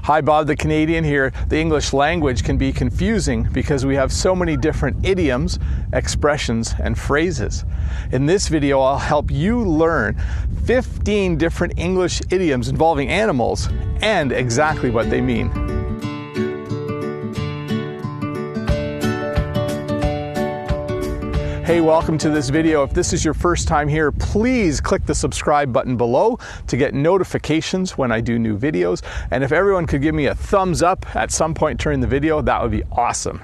Hi, Bob the Canadian here. The English language can be confusing because we have so many different idioms, expressions, and phrases. In this video, I'll help you learn 15 different English idioms involving animals and exactly what they mean. Hey, welcome to this video. If this is your first time here, please click the subscribe button below to get notifications when I do new videos. And if everyone could give me a thumbs up at some point during the video, that would be awesome.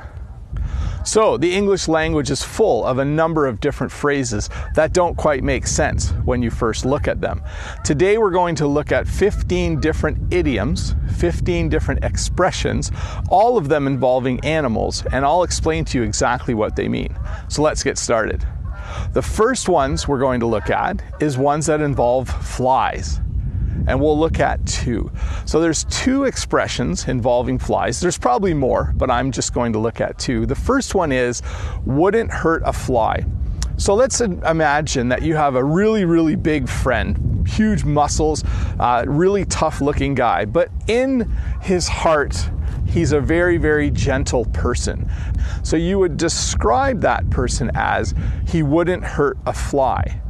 So, the English language is full of a number of different phrases that don't quite make sense when you first look at them. Today we're going to look at 15 different idioms, 15 different expressions, all of them involving animals, and I'll explain to you exactly what they mean. So let's get started. The first ones we're going to look at is ones that involve flies. And we'll look at two. So there's two expressions involving flies. There's probably more, but I'm just going to look at two. The first one is, wouldn't hurt a fly. So let's imagine that you have a really big friend, huge muscles, really tough looking guy, but in his heart, he's a very gentle person. So you would describe that person as, he wouldn't hurt a fly.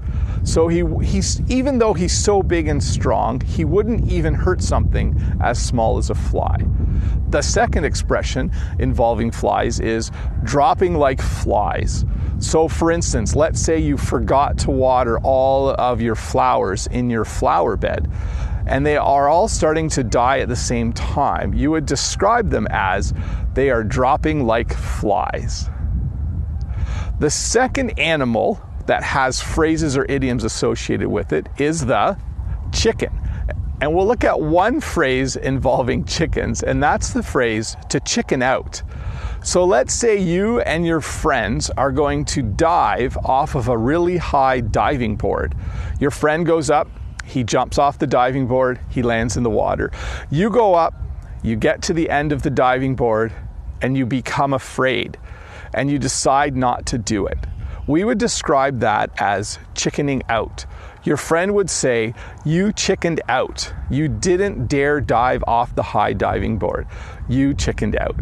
So he's even though he's so big and strong, he wouldn't even hurt something as small as a fly. The second expression involving flies is dropping like flies. So for instance, let's say you forgot to water all of your flowers in your flower bed, and they are all starting to die at the same time. You would describe them as, they are dropping like flies. The second animal that has phrases or idioms associated with it is the chicken. And we'll look at one phrase involving chickens, and that's the phrase to chicken out. So let's say you and your friends are going to dive off of a really high diving board. Your friend goes up, he jumps off the diving board, he lands in the water. You go up, you get to the end of the diving board, and you become afraid, and you decide not to do it. We would describe that as chickening out. Your friend would say, you chickened out. You didn't dare dive off the high diving board. You chickened out.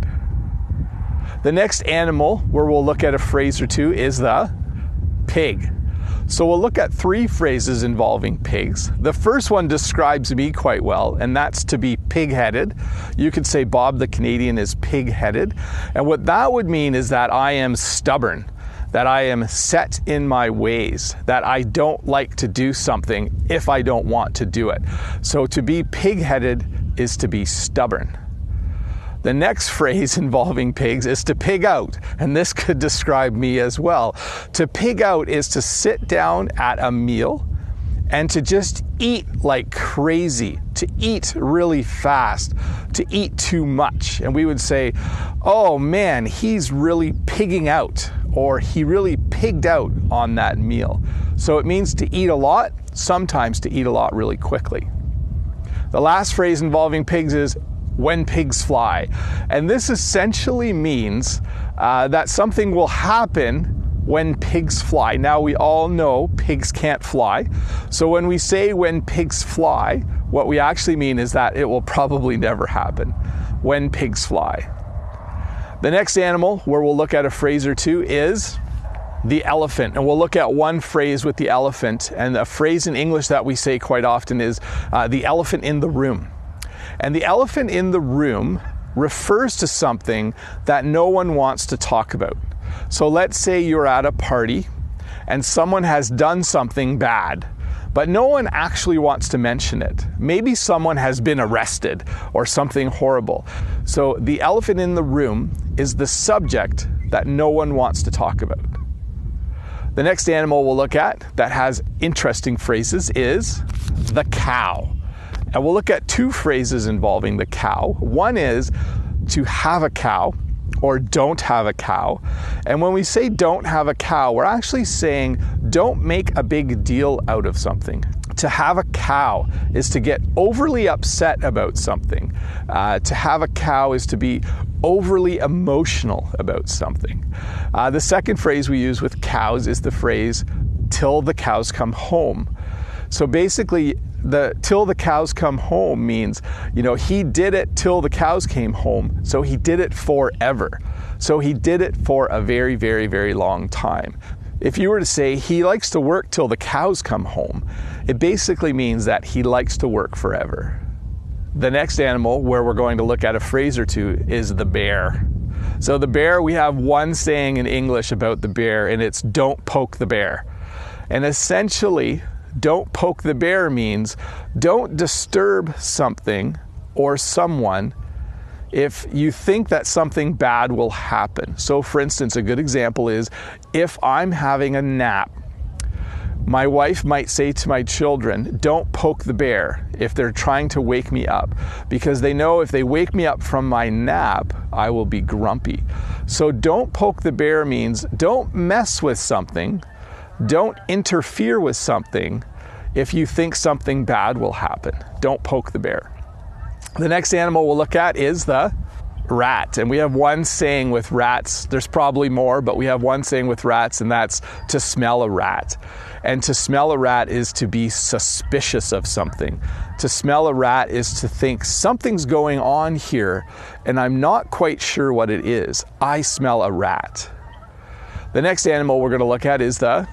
The next animal where we'll look at a phrase or two is the pig. So we'll look at three phrases involving pigs. The first one describes me quite well, and that's to be pig-headed. You could say Bob the Canadian is pig-headed. And what that would mean is that I am stubborn, that I am set in my ways, that I don't like to do something if I don't want to do it. So to be pig-headed is to be stubborn. The next phrase involving pigs is to pig out, and this could describe me as well. To pig out is to sit down at a meal and to just eat like crazy, to eat really fast, to eat too much. And we would say, oh man, he's really pigging out, or he really pigged out on that meal. So it means to eat a lot, sometimes to eat a lot really quickly. The last phrase involving pigs is when pigs fly. And this essentially means that something will happen when pigs fly. Now we all know pigs can't fly. So when we say when pigs fly, what we actually mean is that it will probably never happen. When pigs fly. The next animal where we'll look at a phrase or two is the elephant. And we'll look at one phrase with the elephant. And a phrase in English that we say quite often is the elephant in the room. And the elephant in the room refers to something that no one wants to talk about. So let's say you're at a party and someone has done something bad, but no one actually wants to mention it. Maybe someone has been arrested or something horrible. So the elephant in the room is the subject that no one wants to talk about. The next animal we'll look at that has interesting phrases is the cow. And we'll look at two phrases involving the cow. One is to have a cow or don't have a cow. And when we say don't have a cow, we're actually saying don't make a big deal out of something. To have a cow is to get overly upset about something. To have a cow is to be overly emotional about something. The second phrase we use with cows is the phrase till the cows come home. So basically, the till the cows come home means, you know, he did it till the cows came home. So he did it forever. So he did it for a very, very, very long time. If you were to say he likes to work till the cows come home, it basically means that he likes to work forever. The next animal where we're going to look at a phrase or two is the bear. So the bear, we have one saying in English about the bear, and it's don't poke the bear. And essentially, don't poke the bear means don't disturb something or someone if you think that something bad will happen. So for instance, a good example is if I'm having a nap, my wife might say to my children, don't poke the bear if they're trying to wake me up, because they know if they wake me up from my nap, I will be grumpy. So don't poke the bear means don't mess with something, don't interfere with something if you think something bad will happen. Don't poke the bear. The next animal we'll look at is the rat. And we have one saying with rats, there's probably more, but we have one saying with rats, and that's to smell a rat. And to smell a rat is to be suspicious of something. To smell a rat is to think something's going on here and I'm not quite sure what it is. I smell a rat. The next animal we're going to look at is the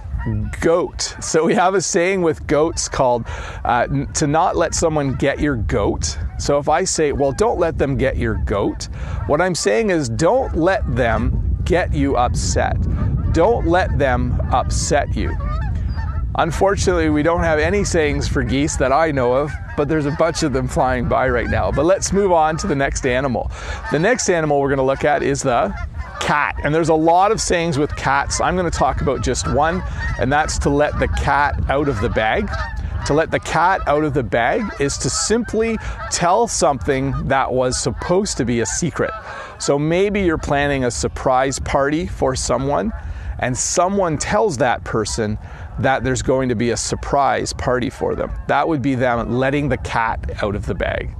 goat. So we have a saying with goats called to not let someone get your goat. So if I say, well, don't let them get your goat, what I'm saying is don't let them get you upset. Don't let them upset you. Unfortunately, we don't have any sayings for geese that I know of, but there's a bunch of them flying by right now. But let's move on to the next animal. The next animal we're going to look at is the cat. And there's a lot of sayings with cats. I'm going to talk about just one, and that's to let the cat out of the bag. To let the cat out of the bag is to simply tell something that was supposed to be a secret. So maybe you're planning a surprise party for someone, and someone tells that person that there's going to be a surprise party for them. That would be them letting the cat out of the bag.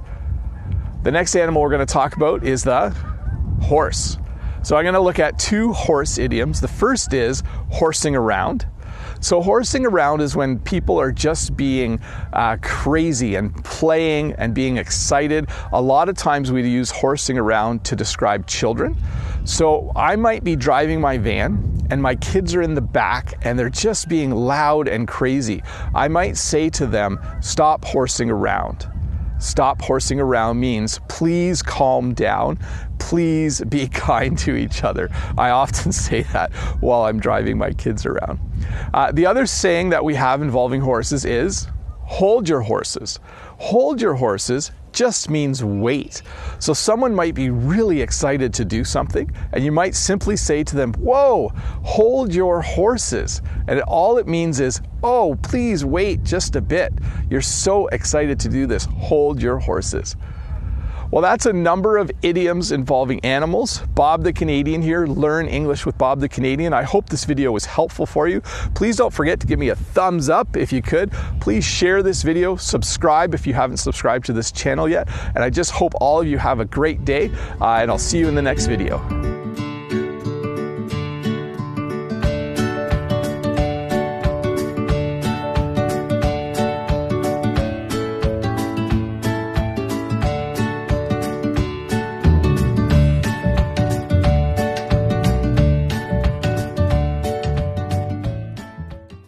The next animal we're going to talk about is the horse. So I'm going to look at two horse idioms. The first is horsing around. So horsing around is when people are just being crazy and playing and being excited. A lot of times we use horsing around to describe children. So I might be driving my van and my kids are in the back and they're just being loud and crazy. I might say to them, stop horsing around. Stop horsing around means please calm down. Please be kind to each other. I often say that while I'm driving my kids around. The other saying that we have involving horses is hold your horses. Hold your horses just means wait. So someone might be really excited to do something and you might simply say to them, whoa, hold your horses. And all it means is, oh, please wait just a bit. You're so excited to do this. Hold your horses. Well, that's a number of idioms involving animals. Bob the Canadian here, Learn English with Bob the Canadian. I hope this video was helpful for you. Please don't forget to give me a thumbs up if you could. Please share this video, subscribe if you haven't subscribed to this channel yet. And I just hope all of you have a great day, and I'll see you in the next video.